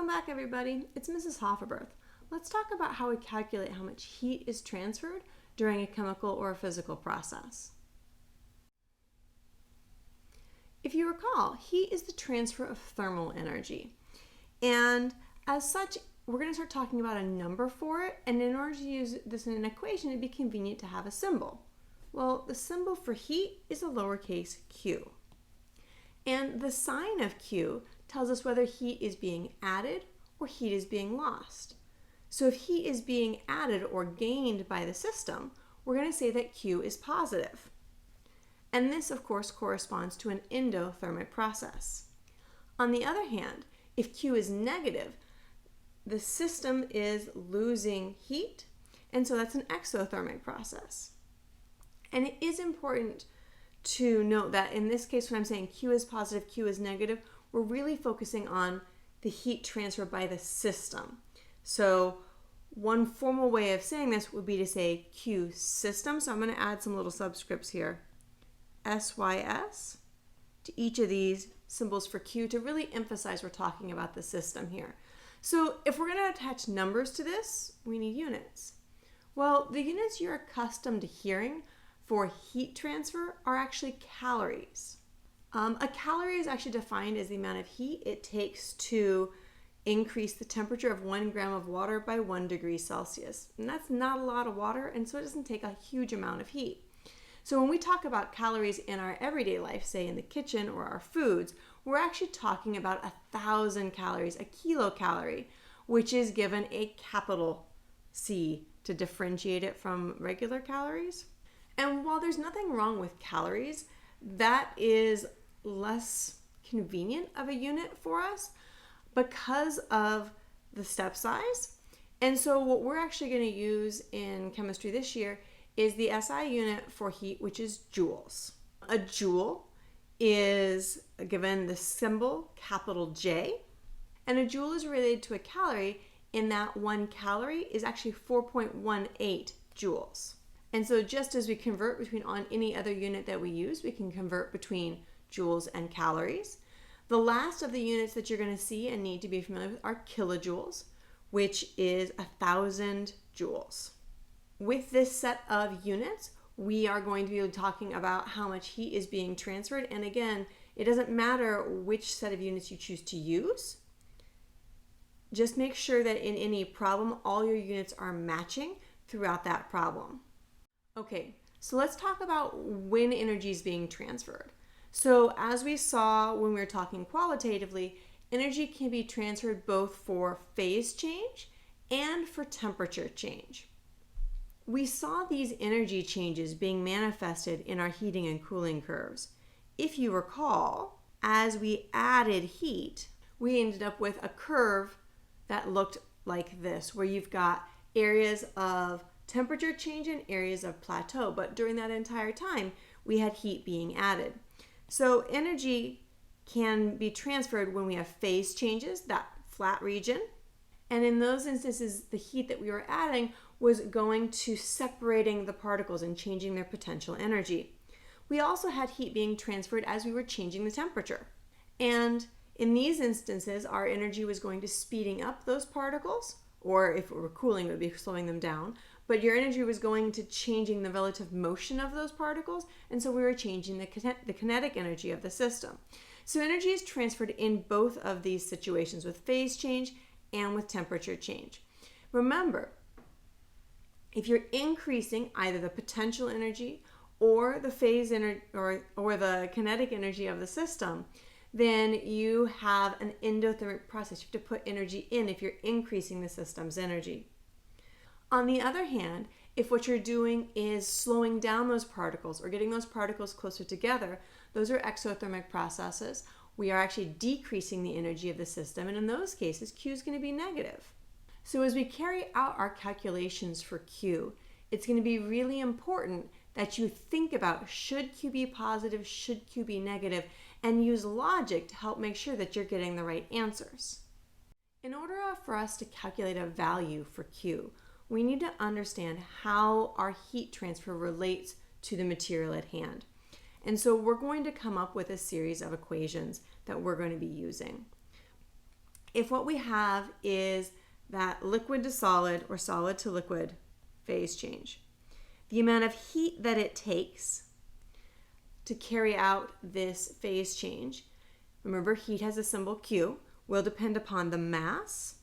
Welcome back, everybody. It's Mrs. Hofferberth. Let's talk about how we calculate how much heat is transferred during a chemical or a physical process. If you recall, heat is the transfer of thermal energy. And as such, we're going to start talking about a number for it. And in order to use this in an equation, it'd be convenient to have a symbol. Well, the symbol for heat is a lowercase q. And the sign of Q tells us whether heat is being added or heat is being lost. So if heat is being added or gained by the system, we're going to say that Q is positive. And this, of course, corresponds to an endothermic process. On the other hand, if Q is negative, the system is losing heat, and so that's an exothermic process. And it is important to note that in this case, when I'm saying Q is positive, Q is negative, we're really focusing on the heat transfer by the system. So one formal way of saying this would be to say Q system. So I'm going to add some little subscripts here, SYS, to each of these symbols for Q to really emphasize we're talking about the system here. So if we're going to attach numbers to this, we need units. Well, the units you're accustomed to hearing for heat transfer are actually calories. A calorie is actually defined as the amount of heat it takes to increase the temperature of 1 gram of water by 1 degree Celsius. And that's not a lot of water, and so it doesn't take a huge amount of heat. So when we talk about calories in our everyday life, say in the kitchen or our foods, we're actually talking about 1,000 calories, a kilocalorie, which is given a capital C to differentiate it from regular calories. And while there's nothing wrong with calories, that is less convenient of a unit for us because of the step size. And so what we're actually going to use in chemistry this year is the SI unit for heat, which is joules. A joule is given the symbol capital J, and a joule is related to a calorie in that 1 calorie is actually 4.18 joules. And so just as we convert between on any other unit that we use, we can convert between joules and calories. The last of the units that you're going to see and need to be familiar with are kilojoules, which is 1,000 joules. With this set of units, we are going to be talking about how much heat is being transferred. And again, it doesn't matter which set of units you choose to use. Just make sure that in any problem, all your units are matching throughout that problem. Okay, so let's talk about when energy is being transferred. So as we saw when we were talking qualitatively, energy can be transferred both for phase change and for temperature change. We saw these energy changes being manifested in our heating and cooling curves. If you recall, as we added heat, we ended up with a curve that looked like this, where you've got areas of temperature change and areas of plateau, but during that entire time, we had heat being added. So energy can be transferred when we have phase changes, that flat region, and in those instances, the heat that we were adding was going to separating the particles and changing their potential energy. We also had heat being transferred as we were changing the temperature. And in these instances, our energy was going to speeding up those particles, or if it were cooling, it would be slowing them down. But your energy was going to changing the relative motion of those particles, and so we were changing the kinetic energy of the system. So energy is transferred in both of these situations, with phase change and with temperature change. Remember, if you're increasing either the potential energy or the phase energy or the kinetic energy of the system, then you have an endothermic process. You have to put energy in if you're increasing the system's energy. On the other hand, if what you're doing is slowing down those particles or getting those particles closer together, those are exothermic processes. We are actually decreasing the energy of the system, and in those cases, Q is going to be negative. So as we carry out our calculations for Q, it's going to be really important that you think about, should Q be positive, should Q be negative, and use logic to help make sure that you're getting the right answers. In order for us to calculate a value for Q, we need to understand how our heat transfer relates to the material at hand. And so we're going to come up with a series of equations that we're going to be using. if what we have is that liquid to solid or solid to liquid phase change, the amount of heat that it takes to carry out this phase change, remember heat has a symbol Q, will depend upon the mass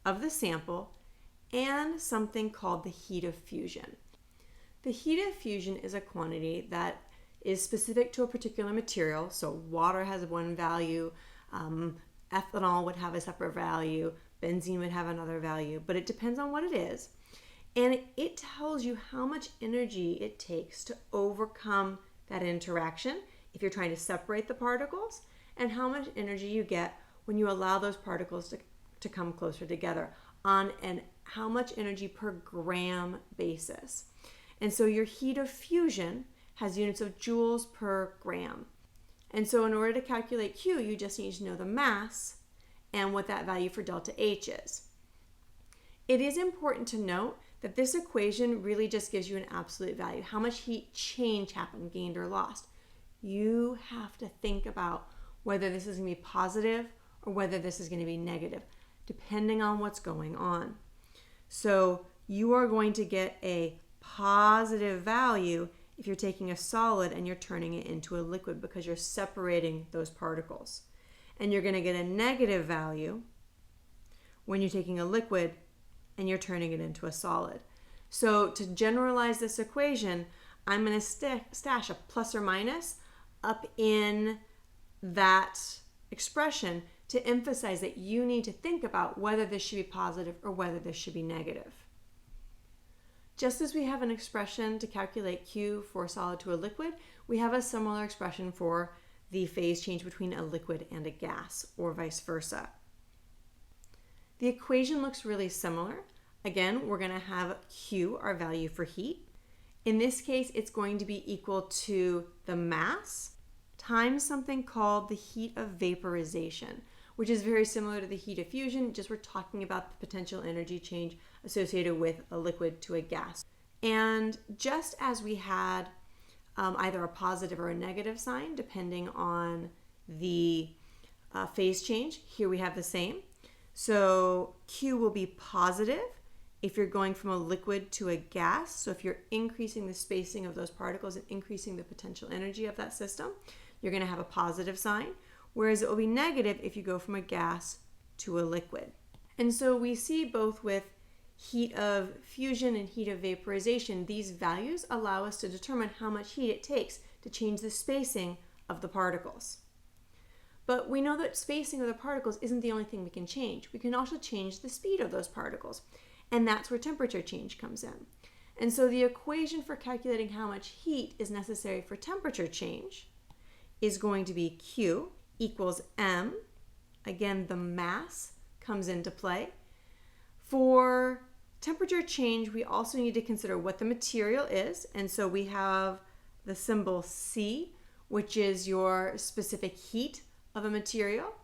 of the sample and something called the heat of fusion. The heat of fusion is a quantity that is specific to a particular material. So water has one value, ethanol would have a separate value, benzene would have another value, but it depends on what it is. And it tells you how much energy it takes to overcome that interaction if you're trying to separate the particles, and how much energy you get when you allow those particles to come closer together on an how much energy per gram basis. And so your heat of fusion has units of joules per gram. And so in order to calculate Q, you just need to know the mass and what that value for delta H is. It is important to note that this equation really just gives you an absolute value, how much heat change happened, gained or lost. You have to think about whether this is going to be positive or whether this is going to be negative, depending on what's going on. So you are going to get a positive value if you're taking a solid and you're turning it into a liquid because you're separating those particles. And you're going to get a negative value when you're taking a liquid and you're turning it into a solid. So to generalize this equation, I'm going to stash a plus or minus up in that expression to emphasize that you need to think about whether this should be positive or whether this should be negative. Just as we have an expression to calculate Q for a solid to a liquid, we have a similar expression for the phase change between a liquid and a gas, or vice versa. The equation looks really similar. Again, we're going to have Q, our value for heat. In this case, it's going to be equal to the mass times something called the heat of vaporization, which is very similar to the heat of fusion, just we're talking about the potential energy change associated with a liquid to a gas. And just as we had either a positive or a negative sign, depending on the phase change, here we have the same. So Q will be positive if you're going from a liquid to a gas. So if you're increasing the spacing of those particles and increasing the potential energy of that system, you're going to have a positive sign, whereas it will be negative if you go from a gas to a liquid. And so we see both with heat of fusion and heat of vaporization, these values allow us to determine how much heat it takes to change the spacing of the particles. But we know that spacing of the particles isn't the only thing we can change. We can also change the speed of those particles, and that's where temperature change comes in. And so the equation for calculating how much heat is necessary for temperature change is going to be Q equals M. Again, the mass comes into play. For temperature change, we also need to consider what the material is. And so we have the symbol C, which is your specific heat of a material.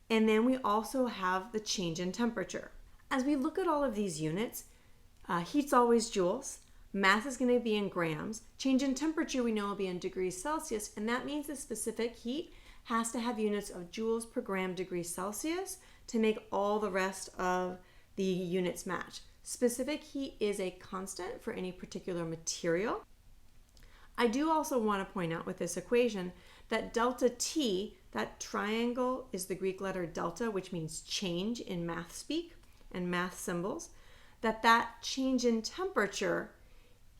And then we also have the change in temperature. As we look at all of these units, heat's always joules. Mass is going to be in grams. Change in temperature we know will be in degrees Celsius, and that means the specific heat has to have units of joules per gram degrees Celsius to make all the rest of the units match. Specific heat is a constant for any particular material. I do also want to point out with this equation that delta T, that triangle is the Greek letter delta, which means change in math speak and math symbols, that change in temperature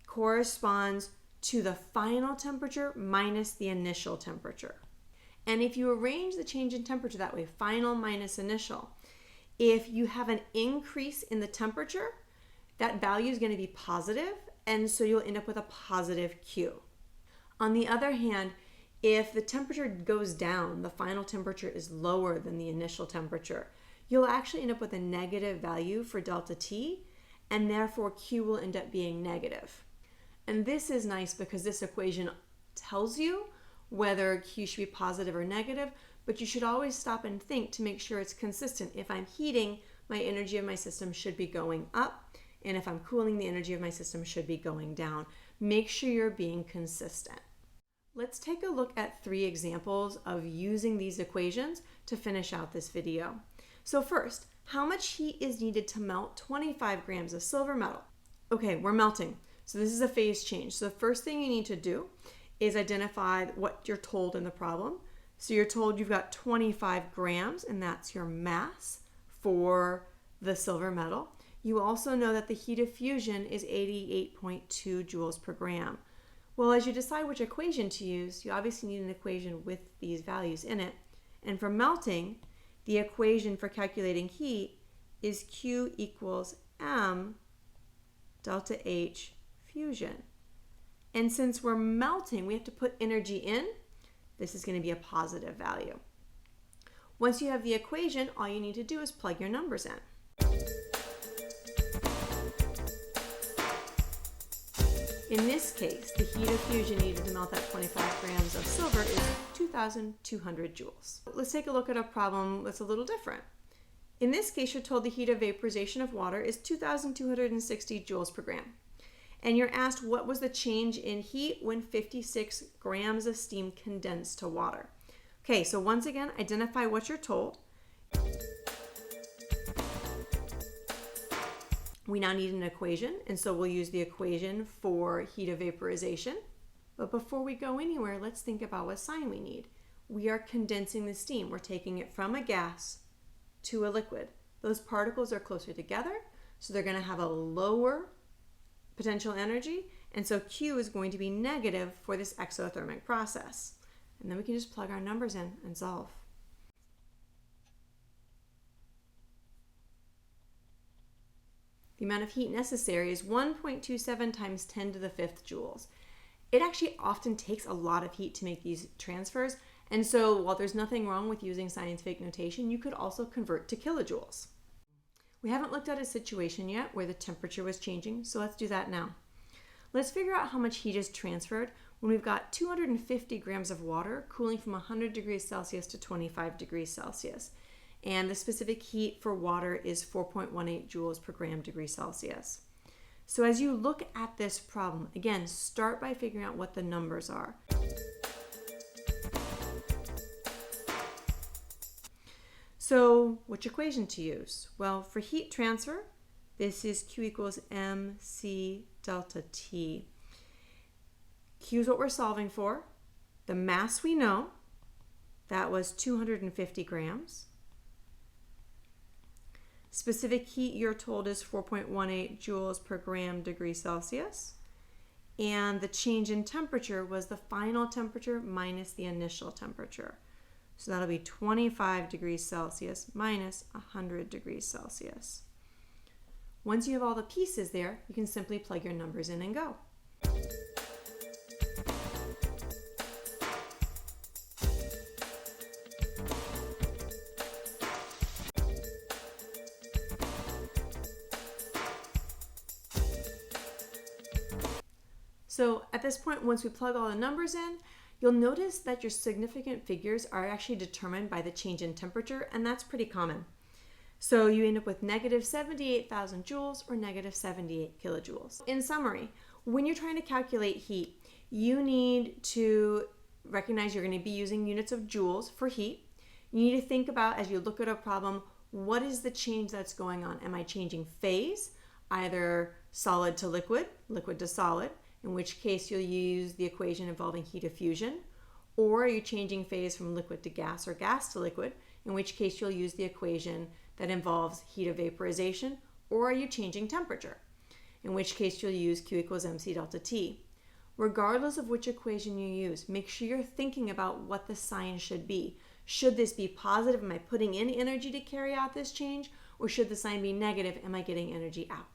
corresponds to the final temperature minus the initial temperature. And if you arrange the change in temperature that way, final minus initial, if you have an increase in the temperature, that value is going to be positive, and so you'll end up with a positive Q. On the other hand, if the temperature goes down, the final temperature is lower than the initial temperature, you'll actually end up with a negative value for delta T, and therefore Q will end up being negative. And this is nice because this equation tells you whether Q should be positive or negative, but you should always stop and think to make sure it's consistent. If I'm heating, my energy of my system should be going up, and if I'm cooling, the energy of my system should be going down. Make sure you're being consistent. Let's take a look at 3 examples of using these equations to finish out this video. So first, how much heat is needed to melt 25 grams of silver metal? Okay, we're melting. So this is a phase change. So the first thing you need to do is identify what you're told in the problem. So you're told you've got 25 grams, and that's your mass for the silver metal. You also know that the heat of fusion is 88.2 joules per gram. Well, as you decide which equation to use, you obviously need an equation with these values in it. And for melting, the equation for calculating heat is Q equals M delta H fusion. And since we're melting, we have to put energy in. This is going to be a positive value. Once you have the equation, all you need to do is plug your numbers in. In this case, the heat of fusion needed to melt that 25 grams of silver is 2,200 joules. Let's take a look at a problem that's a little different. In this case, you're told the heat of vaporization of water is 2,260 joules per gram. And you're asked what was the change in heat when 56 grams of steam condensed to water. Okay, so once again, identify what you're told. We now need an equation, and so we'll use the equation for heat of vaporization. But before we go anywhere, let's think about what sign we need. We are condensing the steam. We're taking it from a gas to a liquid. Those particles are closer together, so they're going to have a lower potential energy, and so Q is going to be negative for this exothermic process. And then we can just plug our numbers in and solve. The amount of heat necessary is 1.27 times 10 to the 5th joules. It actually often takes a lot of heat to make these transfers, and so while there's nothing wrong with using scientific notation, you could also convert to kilojoules. We haven't looked at a situation yet where the temperature was changing, so let's do that now. Let's figure out how much heat is transferred when we've got 250 grams of water cooling from 100 degrees Celsius to 25 degrees Celsius. And the specific heat for water is 4.18 joules per gram degree Celsius. So as you look at this problem, again, start by figuring out what the numbers are. So which equation to use? Well, for heat transfer, this is Q equals mc delta T. Q is what we're solving for. The mass we know, that was 250 grams. Specific heat you're told is 4.18 joules per gram degree Celsius. And the change in temperature was the final temperature minus the initial temperature. So that'll be 25 degrees Celsius minus 100 degrees Celsius. Once you have all the pieces there, you can simply plug your numbers in and go. So at this point, once we plug all the numbers in, you'll notice that your significant figures are actually determined by the change in temperature, and that's pretty common. So you end up with negative 78,000 joules or negative 78 kilojoules. In summary, when you're trying to calculate heat, you need to recognize you're going to be using units of joules for heat. You need to think about, as you look at a problem, what is the change that's going on? Am I changing phase, either solid to liquid, liquid to solid, in which case you'll use the equation involving heat of fusion, or are you changing phase from liquid to gas or gas to liquid, in which case you'll use the equation that involves heat of vaporization, or are you changing temperature, in which case you'll use Q equals mc delta T. Regardless of which equation you use, make sure you're thinking about what the sign should be. Should this be positive? Am I putting in energy to carry out this change? Or should the sign be negative? Am I getting energy out?